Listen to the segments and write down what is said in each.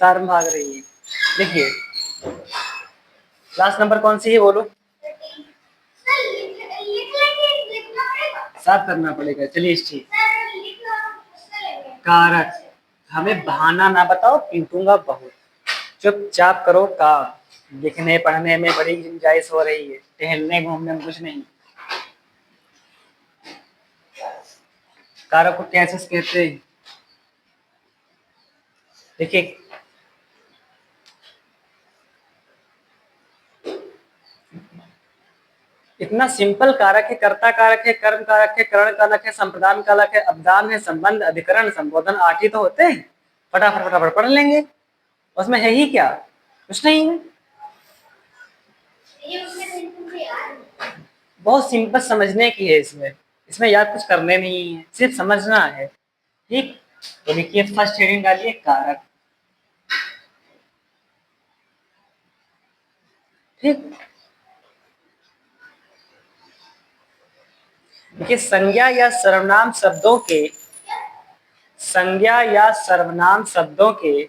रफ्तार में भाग रही है। देखिए क्लास नंबर कौन सी है बोलो? साफ करना पड़ेगा। चलिए ठीक। कारक, हमें बहाना ना बताओ, पीटूंगा बहुत। चुपचाप करो काम। लिखने पढ़ने में बड़ी गुंजाइश हो रही है, टहलने घूमने में कुछ नहीं। कारक को कैसे कहते हैं? देखिए इतना सिंपल कारक है, कर्ता कारक है, कर्म कारक है, करण कारक है, संप्रदान कारक है, अवदान है, संबंध, अधिकरण, संबोधन, 8 ही तो होते हैं। फटाफट फटाफट पढ़ लेंगे। उसमें है ही क्या, कुछ नहीं है। बहुत सिंपल समझने की है इसमें। इसमें याद कुछ करने नहीं है, सिर्फ समझना है। ठीक, तो देखिए फर्स्ट हेडिंग डालिए कारक। ठीक, देखिए संज्ञा या सर्वनाम शब्दों के, संज्ञा या सर्वनाम शब्दों के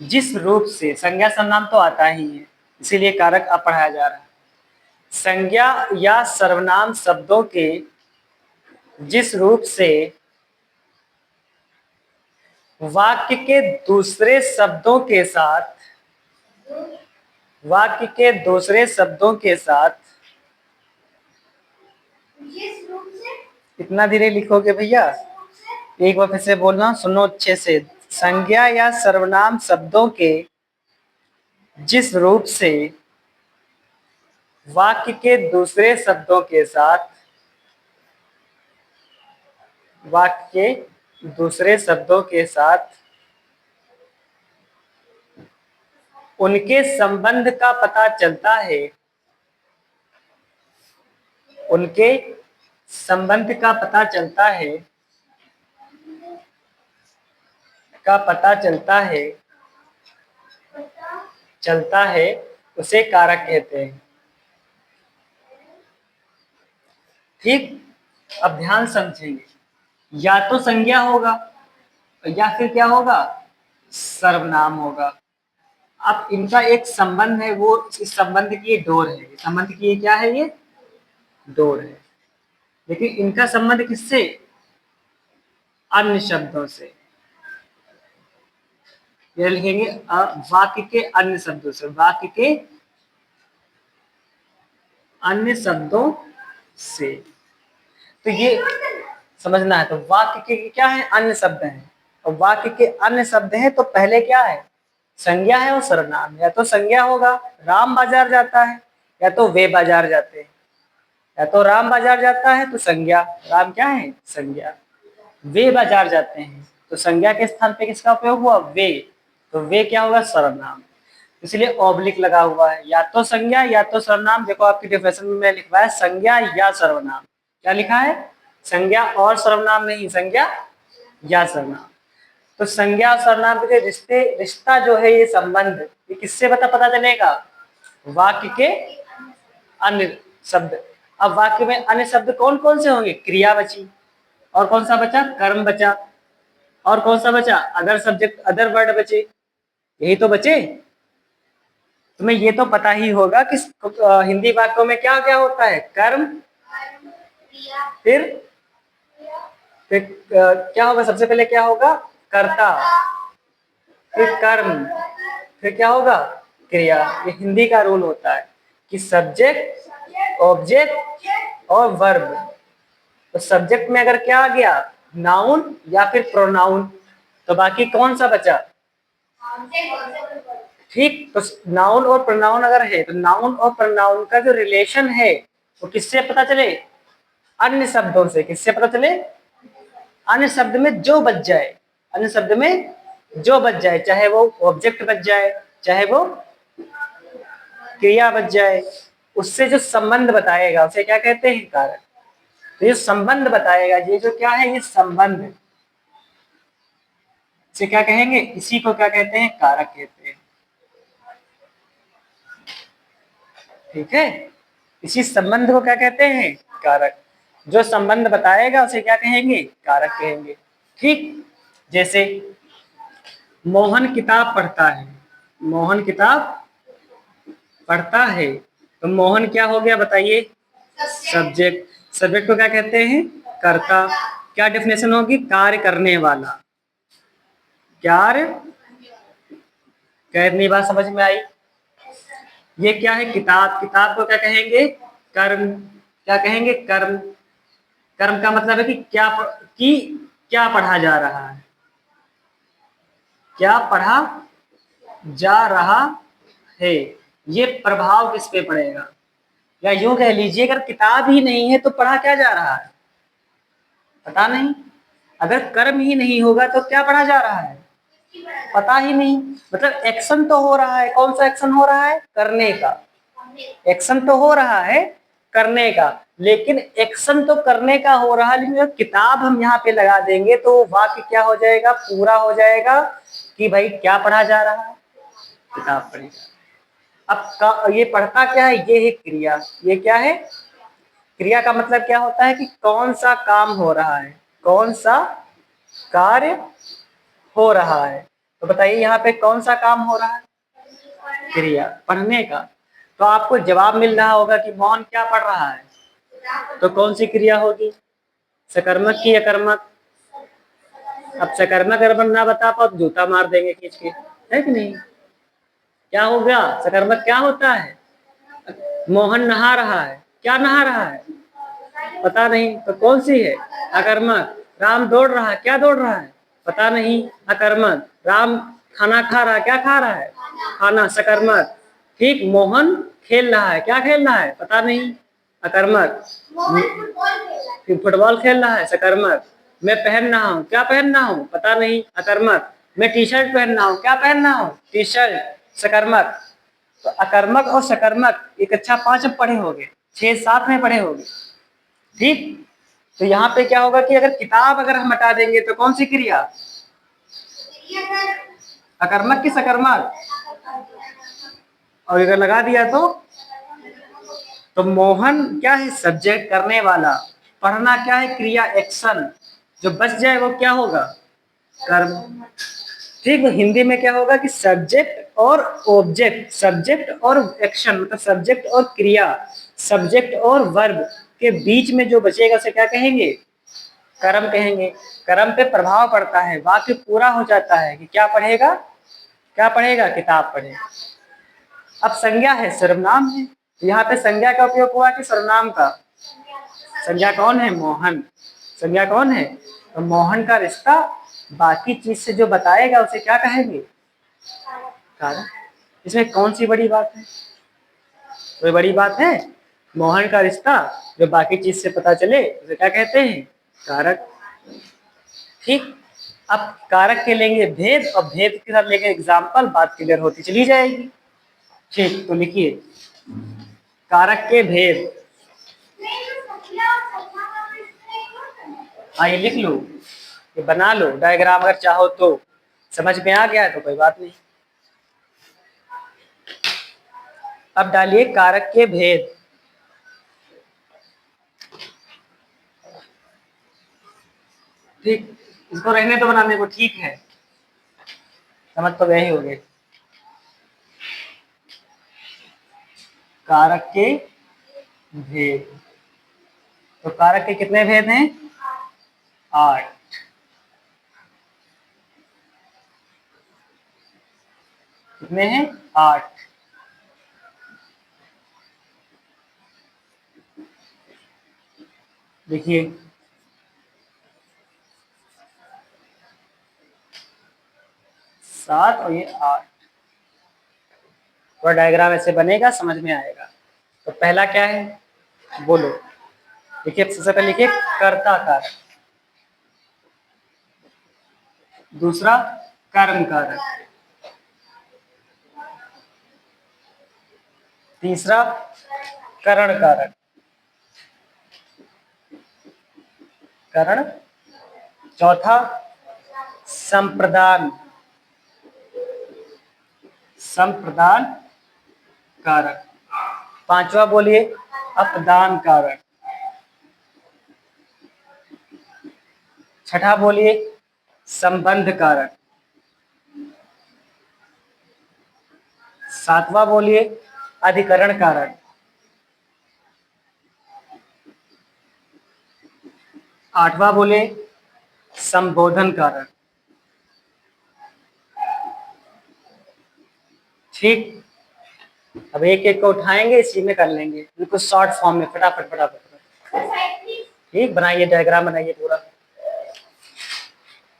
जिस रूप से, संज्ञा सर्वनाम तो आता ही है, इसीलिए कारक अब पढ़ाया जा रहा है। संज्ञा या सर्वनाम शब्दों के जिस रूप से वाक्य के दूसरे शब्दों के साथ, वाक्य के दूसरे शब्दों के साथ, इतना धीरे लिखोगे भैया? एक बार फिर से बोलना, सुनो अच्छे से। संज्ञा या सर्वनाम शब्दों के जिस रूप से वाक्य के दूसरे शब्दों के साथ, वाक्य के दूसरे शब्दों के साथ उनके संबंध का पता चलता है, उनके संबंध का पता चलता है, का पता चलता है, उसे कारक कहते हैं। ठीक, अब ध्यान समझेंगे। या तो संज्ञा होगा या फिर क्या होगा, सर्वनाम होगा। अब इनका एक संबंध है, वो इस संबंध की डोर है, संबंध की क्या है, ये डोर है। लेकिन इनका संबंध किससे? अन्य शब्दों से। ये लिखेंगे वाक्य के अन्य शब्दों से, वाक्य के अन्य शब्दों से। तो ये समझना है। तो वाक्य के क्या है, अन्य शब्द हैं। और वाक्य के अन्य शब्द हैं तो पहले क्या है, संज्ञा है और सर्वनाम। या तो संज्ञा होगा, राम बाजार जाता है, या तो वे बाजार जाते हैं। या तो राम बाजार जाता है तो संज्ञा, राम क्या है, संज्ञा। वे बाजार जाते हैं तो संज्ञा के स्थान पे किसका उपयोग हुआ, वे। तो वे क्या होगा, सर्वनाम। इसलिए ऑब्लिक लगा हुआ है, या तो संज्ञा या तो सर्वनाम। देखो आपकी डेफिनेशन में लिखा है संज्ञा या सर्वनाम। क्या लिखा है, संज्ञा और सर्वनाम नहीं, संज्ञा या सर्वनाम। तो संज्ञा और सर्वनाम के रिश्ता जो है, ये संबंध, ये किससे पता चलेगा, वाक्य के अन्य शब्द। अब वाक्य में अन्य शब्द कौन कौन से होंगे, क्रिया बची, और कौन सा बचा, कर्म बचा, और कौन सा बचा, अदर सब्जेक्ट, अदर वर्ड बचे। यही तो बचे। तुम्हें ये तो पता ही होगा कि हिंदी वाक्यों में क्या क्या होता है, कर्म, फिर क्या होगा, सबसे पहले क्या होगा, कर्ता, फिर कर्म, फिर क्या होगा, क्रिया। ये हिंदी का रूल होता है कि सब्जेक्ट, ऑब्जेक्ट और वर्ब। तो सब्जेक्ट में अगर क्या आ गया, नाउन या फिर प्रोनाउन, तो बाकी कौन सा बचा, ठीक। तो नाउन और प्रोनाउन अगर है तो नाउन और प्रोनाउन का जो रिलेशन है वो किससे पता चले, अन्य शब्दों से। किससे पता चले, अन्य शब्द में जो बच जाए, अन्य शब्द में जो बच जाए, चाहे वो ऑब्जेक्ट बच जाए, चाहे वो क्रिया बच जाए, उससे जो संबंध बताएगा उसे क्या कहते हैं, कारक। तो ये संबंध बताएगा, ये जो क्या है, ये संबंध, इसे क्या कहेंगे, इसी को क्या कहते हैं, कारक कहते हैं। ठीक है, इसी संबंध को क्या कहते हैं, कारक। जो संबंध बताएगा उसे क्या कहेंगे, कारक कहेंगे। ठीक, जैसे मोहन किताब पढ़ता है, मोहन किताब पढ़ता है, तो मोहन क्या हो गया बताइए? सब्जेक्ट। सब्जेक्ट को क्या कहते हैं? कर्ता। क्या डेफिनेशन होगी? कार्य करने वाला। कार्य करने बात समझ में आई? ये क्या है? किताब। किताब को क्या कहेंगे? कर्म। क्या कहेंगे? कर्म। कर्म का मतलब है कि क्या पढ़ा जा रहा है, क्या पढ़ा जा रहा है। ये प्रभाव किस पे पड़ेगा? या यूं कह लीजिए, अगर किताब ही नहीं है तो पढ़ा क्या जा रहा है? पता नहीं। अगर कर्म ही नहीं होगा तो क्या पढ़ा जा रहा है? पता ही नहीं। मतलब एक्शन तो हो रहा है, कौन सा एक्शन हो रहा है? करने का। एक्शन तो हो रहा है करने का, लेकिन एक्शन तो करने का हो रहा है, लेकिन अगर किताब हम यहाँ पे लगा देंगे तो वाक्य क्या हो जाएगा? पूरा हो जाएगा कि भाई क्या पढ़ा जा रहा है? किताब पढ़ी जा रही है। अब ये पढ़ता क्या है? ये है क्रिया। ये क्या है? क्रिया का मतलब क्या होता है कि कौन सा काम हो रहा है, कौन सा कार्य हो रहा है। तो बताइए यहाँ पे कौन सा काम हो रहा है? क्रिया, पढ़ने का। तो आपको जवाब मिल रहा होगा कि मोहन क्या पढ़ रहा है, तो कौन सी क्रिया होगी? सकर्मक की अकर्मक? अब सकर्मक अगर ना बता पाओ तो जूता मार देंगे खींच के, है कि नहीं? क्या हो गया? सकर्मक क्या होता है? मोहन नहा रहा है, क्या नहा रहा है? पता नहीं, तो कौन सी है? अकर्मक। राम दौड़ रहा है, क्या दौड़ रहा है? पता नहीं, अकर्मक। राम खाना खा रहा है, क्या खा रहा है? खाना, सकर्मक। ठीक। मोहन खेल रहा है, क्या खेल रहा है? पता नहीं, अकर्मक। फिर फुटबॉल खेल रहा है, सकर्मक। मैं पहन रहा हूँ, क्या पहन रहा हूँ? पता नहीं, अकर्मक। मैं टी शर्ट पहन रहा हूँ, क्या पहन रहा हूँ? टी शर्ट, सकर्मक। तो अकर्मक और सकर्मक एक अच्छा 5 पढ़े होंगे, 6-7 में पढ़े होंगे। ठीक। तो यहाँ पे क्या होगा कि अगर किताब अगर हम हटा देंगे तो कौन सी क्रिया? अकर्मक की सकर्मक? और अगर लगा दिया तो मोहन क्या है? सब्जेक्ट, करने वाला। पढ़ना क्या है? क्रिया, एक्शन। जो बच जाए वो क्या होगा? कर्म। ठीक। हिंदी में क्या होगा कि सब्जेक्ट और ऑब्जेक्ट, सब्जेक्ट और एक्शन, मतलब सब्जेक्ट और क्रिया, सब्जेक्ट और वर्ब के बीच में जो बचेगा उसे क्या कहेंगे? कर्म कहेंगे। कर्म पे प्रभाव पड़ता है, वाक्य पूरा हो जाता है कि क्या पढ़ेगा? क्या पढ़ेगा? किताब पढ़ेगा। अब संज्ञा है, सर्वनाम है। यहाँ पे संज्ञा का उपयोग हुआ कि सर्वनाम का? संज्ञा कौन है? मोहन। संज्ञा कौन है? तो मोहन का रिश्ता बाकी चीज से जो बताएगा उसे क्या कहेंगे? कारण। इसमें कौन सी बड़ी बात है? कोई बड़ी बात है? मोहन का रिश्ता जो बाकी चीज से पता चले उसे क्या कहते हैं? कारक। ठीक। अब कारक के लेंगे भेद, और भेद के साथ लेंगे एग्जाम्पल, बात क्लियर होती चली जाएगी। ठीक। तो लिखिए कारक के भेद। हाँ, ये लिख लो, ये बना लो डायग्राम, अगर चाहो तो। समझ में आ गया है तो कोई बात नहीं। अब डालिए कारक के भेद। ठीक। इसको रहने तो बनाने को, ठीक है, समझ तो गए ही होंगे। कारक के भेद। तो कारक के कितने भेद हैं? 8। कितने हैं? 8। देखिए 7 और ये 8। थोड़ा डायग्राम ऐसे बनेगा, समझ में आएगा। तो पहला क्या है? बोलो। देखिए सबसे पहले लिखिए कर्ता कारक। दूसरा कर्म कारक। तीसरा करण कारक। करण। चौथा संप्रदान। संप्रदान कारक। पांचवा बोलिए अपदान कारक। छठा बोलिए संबंध कारक। सातवां बोलिए अधिकरण कारक। आठवां बोले संबोधन कारक। ठीक, अब एक एक को उठाएंगे, इसी में कर लेंगे बिल्कुल शॉर्ट फॉर्म में, फटाफट फटाफट। ठीक, बनाइए डायग्राम बनाइए पूरा,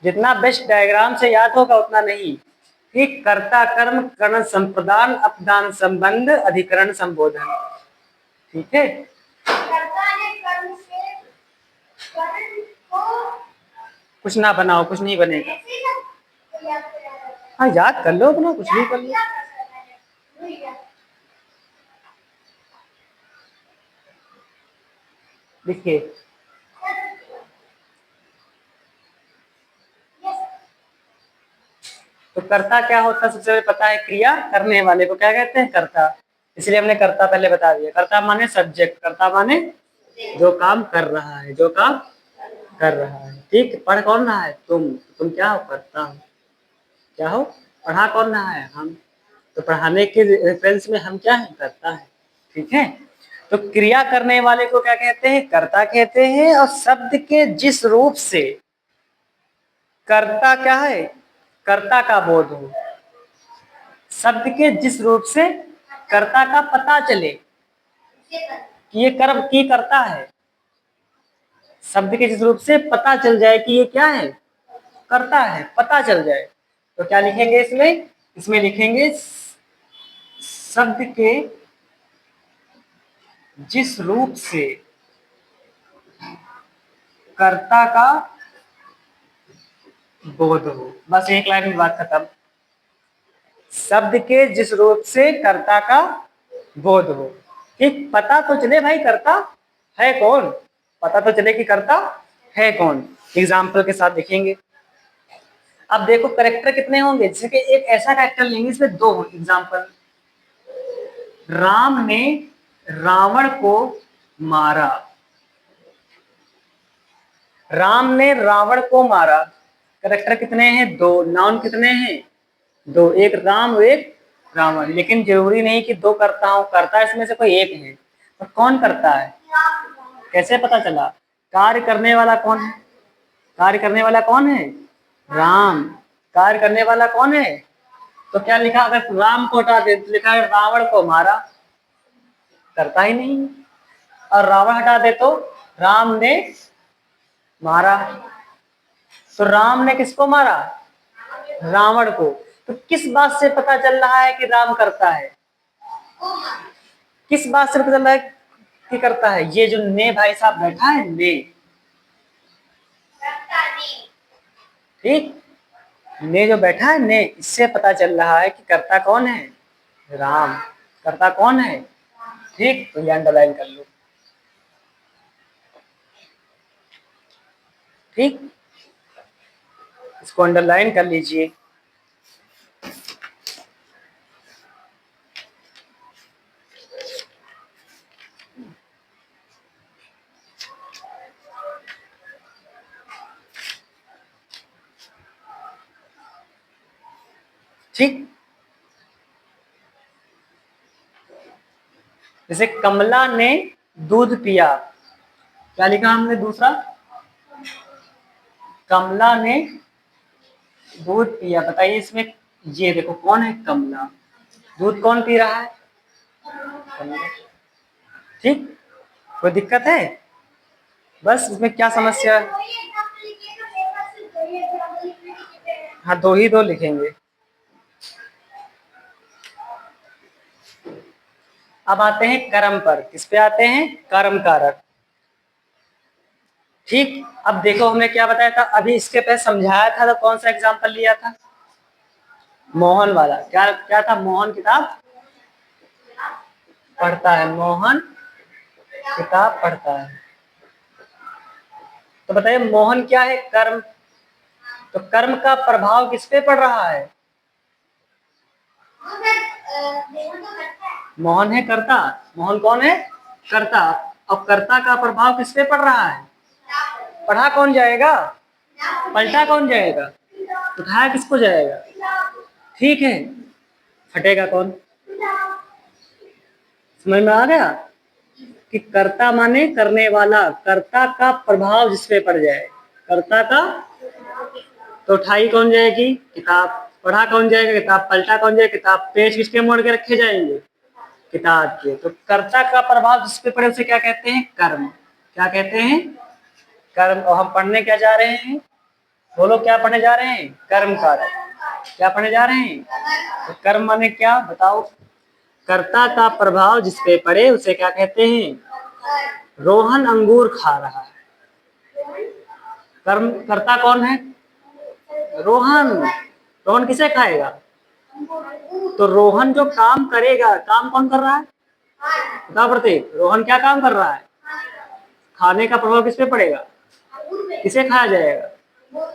जितना बेस्ट डायग्राम से याद होगा उतना नहीं। ठीक, कर्ता कर्म करण संप्रदान अपदान संबंध अधिकरण संबोधन। ठीक है, कर्ता ने कर्म से करण को कुछ ना बनाओ, कुछ नहीं बनेगा। हाँ याद कर लो अपना, कुछ भी कर लो। देखिए तो कर्ता क्या होता है, सबसे पहले पता है, क्रिया करने वाले को क्या कहते हैं, कर्ता। इसलिए हमने कर्ता पहले बता दिया। कर्ता माने सब्जेक्ट, कर्ता माने जो काम कर रहा है, जो काम कर रहा है। ठीक, पढ़ कौन रहा है, तुम क्या हो, कर्ता हो। क्या हो, पढ़ा कौन रहा है, हम। तो पढ़ाने के रेफरेंस में हम क्या है, कर्ता है। ठीक है, तो क्रिया करने वाले को क्या कहते हैं, कर्ता कहते हैं। और शब्द के जिस रूप से कर्ता क्या है, कर्ता का बोध हो, शब्द के जिस रूप से कर्ता का पता चले कि ये कर्म की करता है, शब्द के जिस रूप से पता चल जाए कि ये क्या है, करता है, पता चल जाए, तो क्या लिखेंगे इसमें, इसमें लिखेंगे शब्द के जिस रूप से कर्ता का बोध हो। बस एक लाइन में बात खत्म। शब्द के जिस रूप से कर्ता का बोध हो। ठीक, पता तो चले भाई कर्ता है कौन, पता तो चले कि कर्ता है कौन। एग्जाम्पल के साथ देखेंगे। अब देखो करेक्टर कितने होंगे, जैसे कि एक ऐसा करेक्टर लेंगे इसमें दो एग्जाम्पल। राम ने रावण को मारा, राम ने रावण को मारा। करेक्टर कितने हैं, दो। नाउन कितने हैं, दो, एक राम एक रावण। लेकिन जरूरी नहीं कि दो करता हूं, करता इसमें से कोई एक है। तो कौन करता है, कैसे पता चला, कार्य करने वाला कौन है, कार्य करने वाला कौन है, राम। कार्य करने वाला कौन है, तो क्या लिखा, अगर राम को हटा दे तो लिखा है रावण को मारा, करता ही नहीं। और रावण हटा दे तो राम ने मारा। तो राम ने किसको मारा, रावण को। तो किस बात से पता चल रहा है कि राम करता है, किस बात से पता चल रहा है कि करता है, ये जो ने भाई साहब बैठा है, ने। ठीक, ने जो बैठा है, ने, इससे पता चल रहा है कि करता कौन है, राम। करता कौन है। ठीक, तो ये अंडरलाइन कर लो। ठीक, इसको अंडरलाइन कर लीजिए। ठीक, जैसे कमला ने दूध पिया, क्या लिखा हमने दूसरा, कमला ने दूध पिया। बताइए इसमें, ये देखो कौन है, कमला। दूध कौन पी रहा है, कमला। ठीक, कोई दिक्कत है, बस इसमें क्या समस्या है। हाँ, दो ही दो लिखेंगे। अब आते हैं कर्म पर, किस पे आते हैं, कर्म कारक। ठीक, अब देखो हमने क्या बताया था, अभी इसके पहले समझाया था तो कौन सा एग्जांपल लिया था, मोहन वाला। क्या क्या था, मोहन किताब पढ़ता है, मोहन किताब पढ़ता है। तो बताइए मोहन क्या है, कर्म। तो कर्म का प्रभाव किस पे पड़ रहा है, मोहन है कर्ता, मोहन कौन है, कर्ता। और कर्ता का प्रभाव किस पे पड़ रहा है, पढ़ा कौन जाएगा, पलटा कौन जाएगा, उठाया किसको जाएगा। ठीक है, फटेगा कौन, समझ में आ गया कि कर्ता माने करने वाला, कर्ता का प्रभाव जिस पे पड़ जाए, कर्ता का। तो उठाई कौन जाएगी? किताब। पढ़ा कौन जाएगा? किताब। पलटा कौन जाएगा? किताब। पेज किसके मोड़ के रखे जाएंगे? किताब के। तो कर्ता का प्रभाव जिस पे पड़े उसे क्या कहते हैं? कर्म। क्या कहते हैं? कर्म। और हम पढ़ने क्या जा रहे हैं? बोलो क्या पढ़ने जा रहे हैं? कर्म कारक। क्या पढ़ने जा रहे हैं? तो कर्म माने क्या बताओ? कर्ता का प्रभाव जिस पे पड़े उसे क्या कहते हैं? रोहन अंगूर खा रहा है। कर्म कर्ता कौन है? रोहन। रोहन किसे खाएगा? तो रोहन जो काम करेगा, काम कौन कर रहा है? बताओ प्रतीक, रोहन क्या काम कर रहा है? खाने का प्रभाव किस पे पड़ेगा? किसे खाया जाएगा?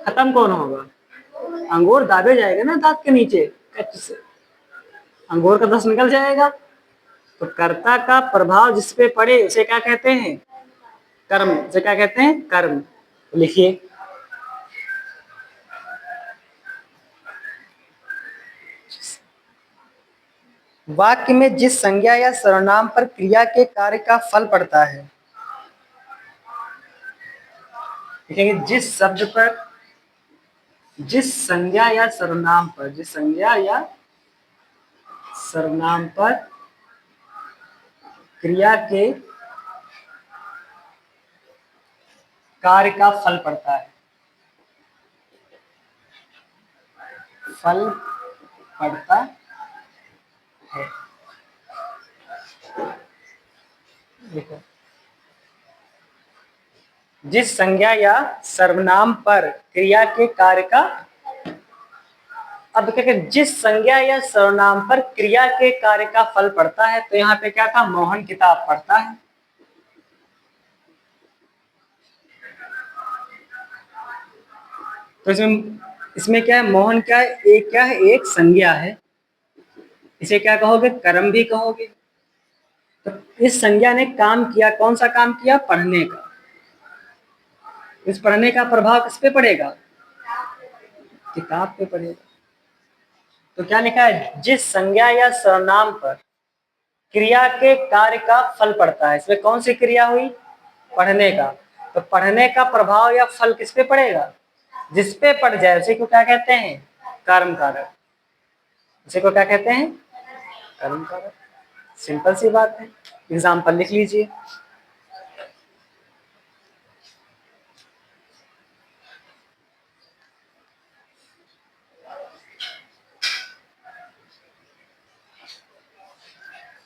खत्म कौन होगा? अंगूर दाबे जाएगा ना दांत के नीचे, अंगूर का रस निकल जाएगा। तो कर्ता का प्रभाव जिस पे पड़े उसे क्या कहते हैं? कर्म। उसे क्या कहते हैं? कर्म। लिखिए, वाक्य में जिस संज्ञा या सर्वनाम पर क्रिया के कार्य का फल पड़ता है, देखेंगे जिस शब्द पर, जिस संज्ञा या सर्वनाम पर, जिस संज्ञा या सर्वनाम पर क्रिया के कार्य का फल पड़ता है, फल पड़ता है। देखो, जिस संज्ञा या सर्वनाम पर क्रिया के कार्य का, अब क्या कहते, जिस संज्ञा या सर्वनाम पर क्रिया के कार्य का फल पड़ता है, तो यहाँ पे क्या था? मोहन किताब पढ़ता है। तो इसमें क्या है? मोहन क्या है? एक क्या है? एक संज्ञा है। इसे क्या कहोगे? कर्म भी कहोगे। तो इस संज्ञा ने काम किया, कौन सा काम किया? पढ़ने का। इस पढ़ने का प्रभाव किस पे पड़ेगा? किताब पे पड़ेगा। तो क्या लिखा है? जिस संज्ञा या सर्वनाम पर क्रिया के कार्य का फल पड़ता है। इसमें कौन सी क्रिया हुई? पढ़ने का। तो पढ़ने का प्रभाव या फल किस पे पड़ेगा? जिस पे पड़ जाए उसे को क्या कहते हैं? कर्म कारक। उसे को क्या कहते हैं? कर्म कारक। सिंपल सी बात है। एग्जाम्पल लिख लीजिए।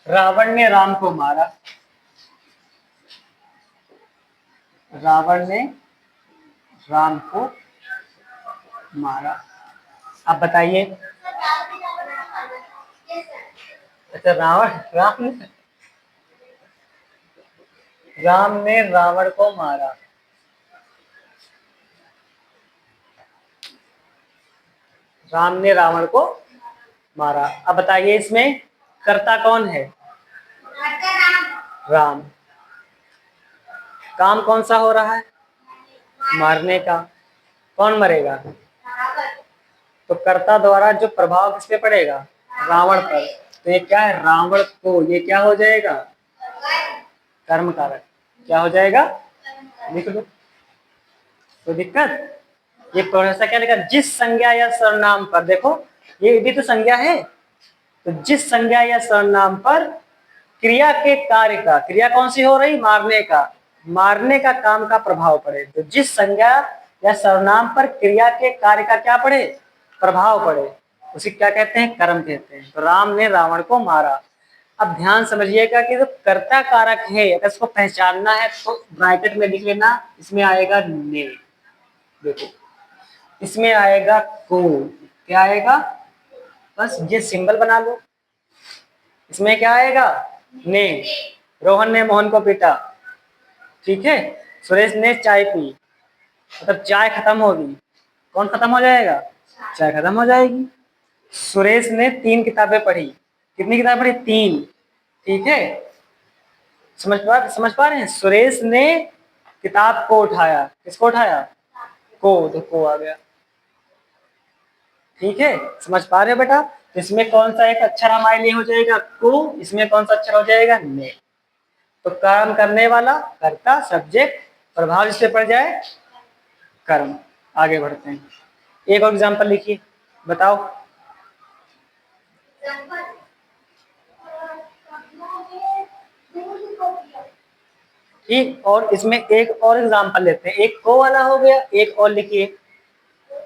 रावण ने राम को मारा। रावण ने राम को मारा। अब बताइए। अच्छा, राम ने रावण को मारा। राम ने रावण को मारा। अब बताइए इसमें कर्ता कौन है? राम। काम कौन सा हो रहा है? मारने का। कौन मरेगा? तो कर्ता द्वारा जो प्रभाव किस पे पड़ेगा? रावण पर। तो ये क्या है? रावण को, ये क्या हो जाएगा? कर्म कारक। क्या हो जाएगा? लिख लो। तो दिक्कत, ये प्रोफेसर क्या लिखा? जिस संज्ञा या सर्वनाम पर, देखो ये भी तो संज्ञा है। तो जिस संज्ञा या सर्वनाम पर क्रिया के कार्य का, क्रिया कौन सी हो रही? मारने का। मारने का काम का प्रभाव पड़े। तो जिस संज्ञा या सर्वनाम पर क्रिया के कार्य का क्या पड़े? प्रभाव पड़े, उसे क्या कहते हैं? कर्म कहते हैं। तो राम ने रावण को मारा। अब ध्यान समझिएगा कि जो कर्ता कारक है, अगर इसको पहचानना है तो ब्रैकेट में लिख लेना। इसमें आएगा ने, देखो इसमें आएगा को। क्या आएगा? बस ये सिंबल बना लो। इसमें क्या आएगा? ने। रोहन ने मोहन को पीटा। ठीक है। सुरेश ने चाय पी। मतलब चाय खत्म होगी, कौन खत्म हो जाएगा? चाय खत्म हो जाएगी। सुरेश ने 3 किताबें पढ़ी। कितनी किताबें पढ़ी? 3। ठीक है। समझ पा रहे हैं? सुरेश ने किताब को उठाया। किसको उठाया? को। तो को आ गया। ठीक है, समझ पा रहे हो बेटा? तो इसमें कौन सा एक अक्षर हमारे लिए हो जाएगा को, इसमें कौन सा अक्षर हो जाएगा ने। तो कर्म करने वाला, कर्ता, सब्जेक्ट, प्रभाव जिससे पड़ जाए कर्म। आगे बढ़ते हैं, एक और एग्जांपल लिखिए, बताओ। ठीक, और इसमें एक और एग्जांपल लेते हैं, एक को वाला हो गया, एक और लिखिए,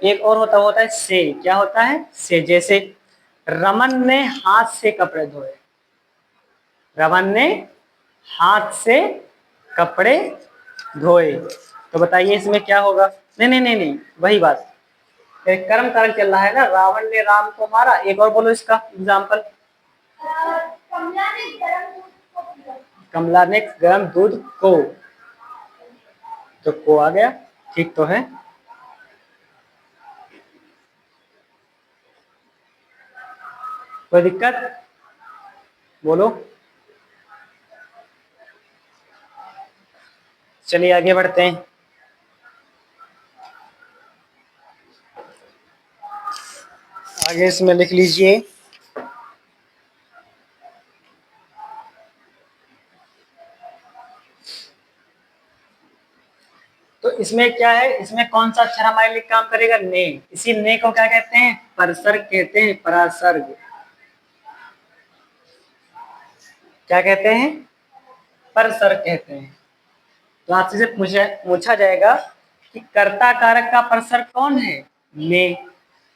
एक और होता है से। क्या होता है से? जैसे रमन ने हाथ से कपड़े धोए, रमन ने हाथ से कपड़े धोए। तो बताइए इसमें क्या होगा? नहीं नहीं नहीं नहीं, वही बात, एक कर्म कारक चल रहा है ना, रावण ने राम को मारा। एक और बोलो इसका एग्जाम्पल। कमला ने गर्म दूध को, तो को आ गया, ठीक तो है। कोई दिक्कत? बोलो। चलिए आगे बढ़ते हैं। आगे इसमें लिख लीजिए, तो इसमें क्या है, इसमें कौन सा अक्षर हमारे लिए काम करेगा? ने। इसी ने को क्या कहते हैं? परसर्ग कहते हैं, परासर्ग। क्या कहते हैं? परसर्ग कहते हैं। तो आपसे से पूछा जाएगा कि कर्ता कारक का परसर्ग कौन है? ने।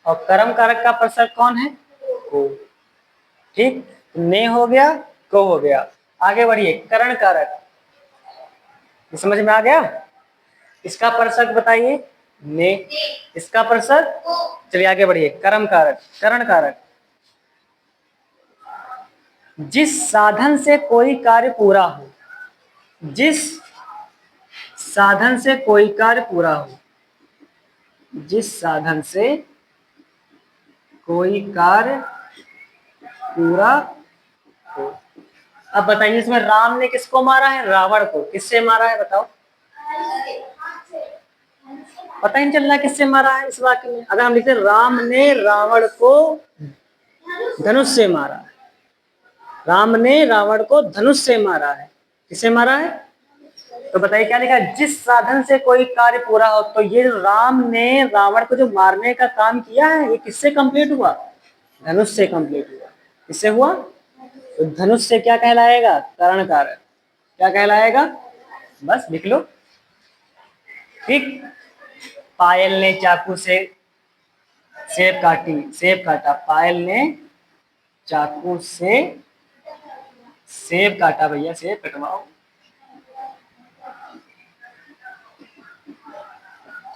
और कर्म कारक का परसर्ग कौन है? को। ठीक, ने हो गया, को हो गया। आगे बढ़िए, करण कारक, समझ में आ गया? इसका परसर्ग बताइए, ने। इसका परसर्ग, चलिए आगे बढ़िए, कर्म कारक, करण कारक। जिस साधन से कोई कार्य पूरा हो, जिस साधन से कोई कार्य पूरा हो, जिस साधन से कोई कार्य पूरा हो। अब बताइए इसमें राम ने किसको मारा है? रावण को। किससे मारा है बताओ? पता ही नहीं चल रहा किससे मारा है इस वाक्य में। अगर हम लिखते राम ने रावण को धनुष से मारा है, राम ने रावण को धनुष से मारा है, किससे मारा है? तो बताइए क्या लिखा है? जिस साधन से कोई कार्य पूरा हो। तो ये राम ने रावण को जो मारने का काम किया है, ये किससे कंप्लीट हुआ? धनुष से कंप्लीट हुआ। किससे हुआ? तो धनुष से क्या कहलाएगा? करण कारक। क्या कहलाएगा? बस लिख लो। ठीक, पायल ने चाकू से सेब काटी, सेब काटा, पायल ने चाकू से सेब काटा, भैया सेब कटवाओ।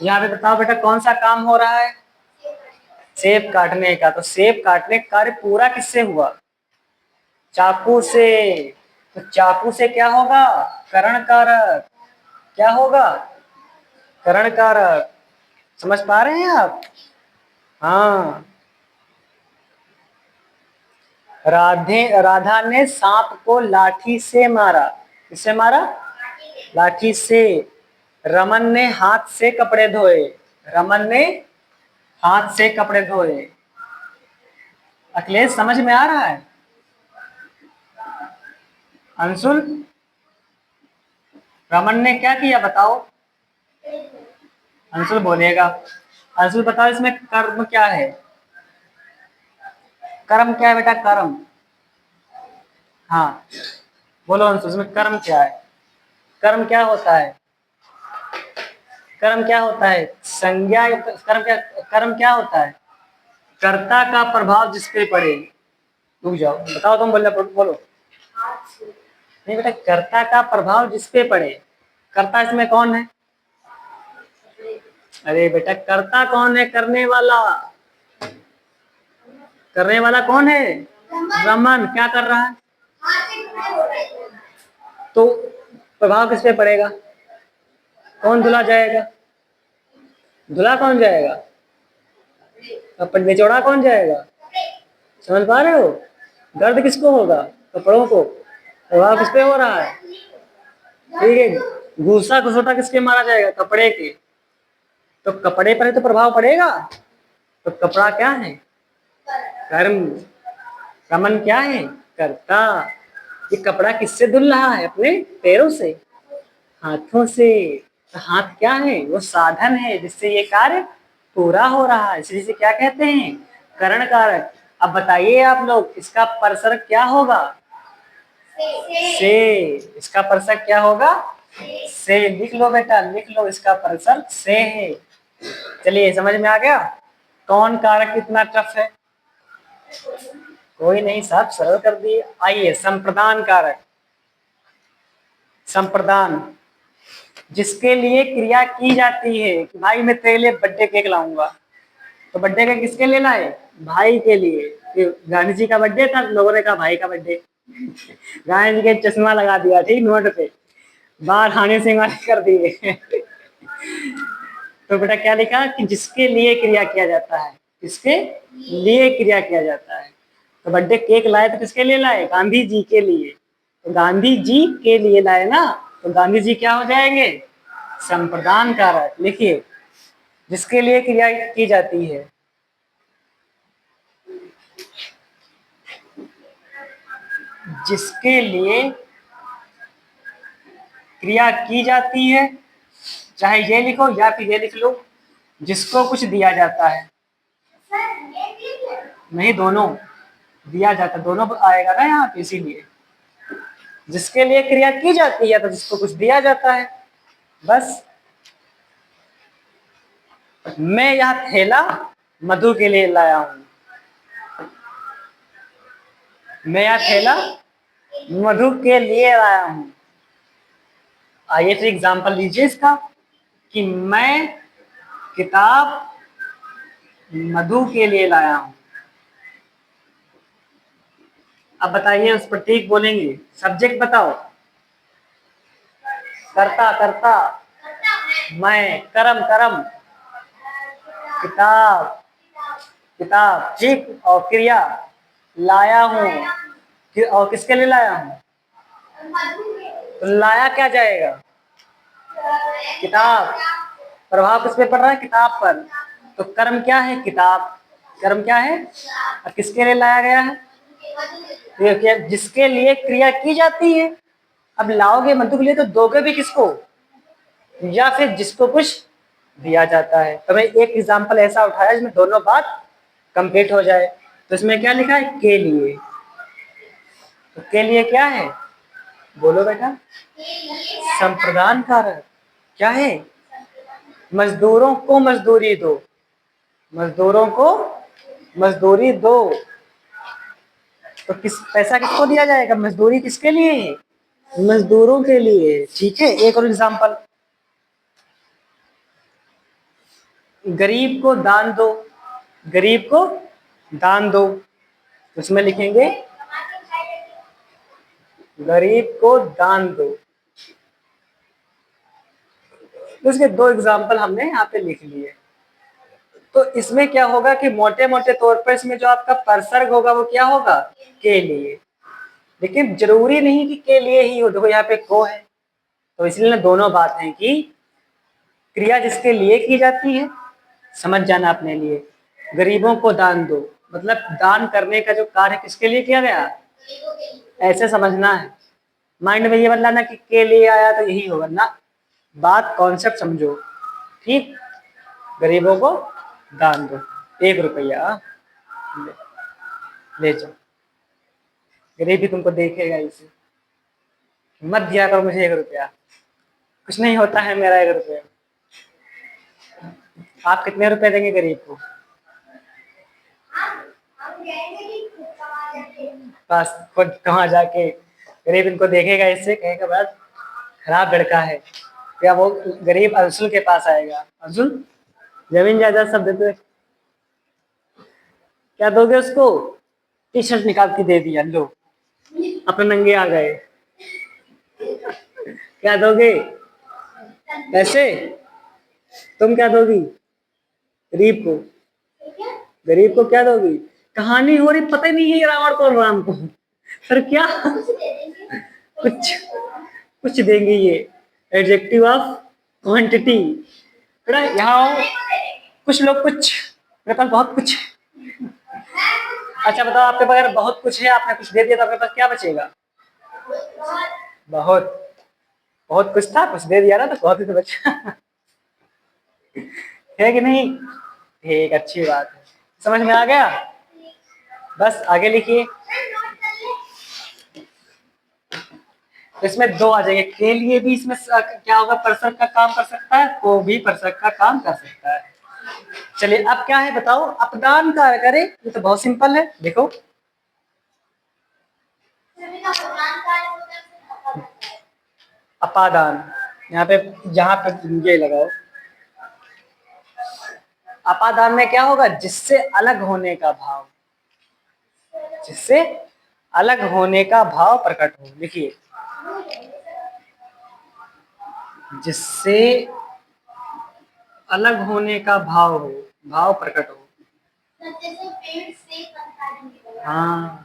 यहाँ पे बताओ बेटा कौन सा काम हो रहा है? सेब काटने का। तो सेब काटने का कार्य पूरा किससे हुआ? चाकू से। तो चाकू से क्या होगा? करण कारक। क्या होगा? करण कारक। समझ पा रहे हैं आप? हाँ। राधा ने सांप को लाठी से मारा। किससे मारा? लाठी से। रमन ने हाथ से कपड़े धोए, रमन ने हाथ से कपड़े धोए। अखिलेश समझ में आ रहा है? अंशुल, रमन ने क्या किया बताओ? अंशुल बोलेगा। अंशुल बताओ इसमें कर्म क्या है? कर्म क्या है बेटा? कर्म। हाँ बोलो अंशुल, इसमें कर्म क्या है? कर्म क्या होता है? कर्म क्या होता है? संज्ञा। कर्म क्या? कर्म क्या होता है? कर्ता का प्रभाव जिस पे पड़े। रुक जाओ, बताओ तुम, बोलो। नहीं बेटा, कर्ता का प्रभाव जिस पे पड़े। कर्ता इसमें कौन है? अरे बेटा कर्ता कौन है? करने वाला। करने वाला कौन है? रमन। क्या कर रहा है? तो प्रभाव किस पे पड़ेगा? कौन धुला जाएगा? धुला कौन जाएगा? अब निचोड़ा कौन जाएगा? समझ पा रहे हो? दर्द किसको होगा? कपड़ों को। प्रभाव किस पे हो रहा है? ठीक है, घूसा घुसोटा किसके मारा जाएगा? कपड़े के। तो कपड़े पर ही तो प्रभाव पड़ेगा। तो कपड़ा क्या है? कर्म। रमन क्या है? कर्ता। ये कपड़ा किससे धुल रहा है? अपने पैरों से, हाथों से। तो हाथ क्या है? वो साधन है जिससे ये कार्य पूरा हो रहा है, इसलिए इसे क्या कहते हैं? करण कारक। अब बताइए आप लोग, इसका परसर क्या होगा? से। इसका परसर क्या होगा? से। लिख लो बेटा, लिख लो, इसका परसर से है। चलिए, समझ में आ गया कौन कारक इतना टफ है? कोई नहीं साहब, सरल कर दिए। आइए, संप्रदान कारक। संप्रदान, जिसके लिए क्रिया की जाती है कि भाई मैं तेरे लिए बर्थडे केक लाऊंगा, तो बर्थडे केक किसके लिए लाए? भाई के लिए। गांधी जी का बर्थडे था, लोगों ने कहा भाई का बर्थडे। गांधी जी के चश्मा लगा दिया, ठीक, नोट पे, बाहर हानि सिंह कर दिए। तो बेटा क्या लिखा कि जिसके लिए क्रिया किया जाता है, किसके लिए क्रिया किया जाता है। तो बर्थडे केक लाए तो किसके लिए लाए? गांधी जी के लिए। तो गांधी जी के लिए लाए ना, तो गांधी जी क्या हो जाएंगे? संप्रदान कारक। लिखिए, जिसके लिए क्रिया की जाती है, जिसके लिए क्रिया की जाती है, चाहे ये लिखो या फिर ये लिख लो, जिसको कुछ दिया जाता है। नहीं, दोनों दिया जाता, दोनों आएगा ना यहाँ पे, इसीलिए जिसके लिए क्रिया की जाती है तो जिसको कुछ दिया जाता है। बस, मैं यह थैला मधु के लिए लाया हूं। मैं यह थैला मधु के लिए लाया हूं। आइए फिर एग्जाम्पल लीजिए इसका कि मैं किताब मधु के लिए लाया हूं। अब बताइए, उस पर ठीक बोलेंगे। सब्जेक्ट बताओ। करता, करता। मैं, करम, करम। किताब, किताब, ठीक। और क्रिया लाया हूं, और किसके लिए लाया हूं? तो लाया क्या जाएगा? किताब। प्रभाव किस पे पड़ रहा है? किताब पर। तो कर्म क्या है? किताब। कर्म क्या है? और किसके लिए लाया गया है? तो जिसके लिए क्रिया की जाती है। अब लाओगे मधु के लिए तो दोगे भी किसको? या फिर जिसको कुछ दिया जाता है। तो मैं एक एग्जांपल ऐसा उठाया जिसमें दोनों बात कंप्लीट हो जाए। तो इसमें क्या लिखा है? के लिए। तो के लिए क्या है? बोलो बेटा। संप्रदान कारक। क्या है? मजदूरों को मजदूरी दो। मजदूरों को मजदूरी दो। तो किस पैसा किसको दिया जाएगा? मजदूरी किसके लिए है? मजदूरों के लिए। ठीक है, एक और एग्जांपल। गरीब को दान दो। गरीब को दान दो। उसमें लिखेंगे गरीब को दान दो। तो इसके दो एग्जांपल हमने यहाँ पे लिख लिए। तो इसमें क्या होगा कि मोटे मोटे तौर पर इसमें जो आपका परसर्ग होगा वो क्या होगा? के लिए। लेकिन जरूरी नहीं कि के लिए ही हो। देखो यहाँ पे को है, तो इसलिए दोनों बात है कि क्रिया जिसके लिए की जाती है, समझ जाना अपने लिए। गरीबों को दान दो, मतलब दान करने का जो कार्य किसके लिए किया गया, ऐसे समझना है। माइंड में ये मत लाना कि के लिए आया तो यही होगा ना, बात कॉन्सेप्ट समझो। ठीक, गरीबों को दान दो। 1 रुपया ले, ले जाओ। गरीब भी तुमको देखेगा इसे, मत दिया करो मुझे 1 रुपया, कुछ नहीं होता है मेरा 1 रुपया। आप कितने रुपए देंगे गरीब को? पास खुद कहाँ जाके गरीब इनको देखेगा, इससे कहेगा बस खराब लड़का है। या वो गरीब अंशुल के पास आएगा, अंशुल जमीन जायदाद सब दे दो। क्या दोगे उसको? टी शर्ट निकाल के दे दिया, लो अपने नंगे आ गए। क्या दोगे? पैसे? तुम क्या दोगी गरीब को? गरीब को क्या दोगी? कहानी हो रही, पता ही नहीं है रावण को और राम को, पर क्या कुछ कुछ देंगे ये। Adjective of quantity. यहाँ कुछ लोग कुछ, मेरे पास बहुत कुछ। अच्छा बताओ, आपके पास अगर बहुत कुछ है, आपने कुछ दे दिया तो आपके पास क्या बचेगा? बहुत। बहुत कुछ था, कुछ दे दिया ना तो बहुत कुछ बचा। है कि नहीं? ठीक, अच्छी बात है। समझ में आ गया? बस आगे लिखिए। तो इसमें दो आ जाएंगे, के लिए भी इसमें क्या होगा, परसक का काम कर सकता है, को भी परसक का काम कर सकता है। चलिए अब क्या है बताओ, अपदान कार्य करे, ये तो बहुत सिंपल है, देखो। अपादान, यहाँ पे, यहाँ पे ये लगाओ। अपादान में क्या होगा, जिससे अलग होने का भाव, जिससे अलग होने का भाव प्रकट हो। लिखिए, जिससे अलग होने का भाव हो, भाव प्रकट हो। हाँ।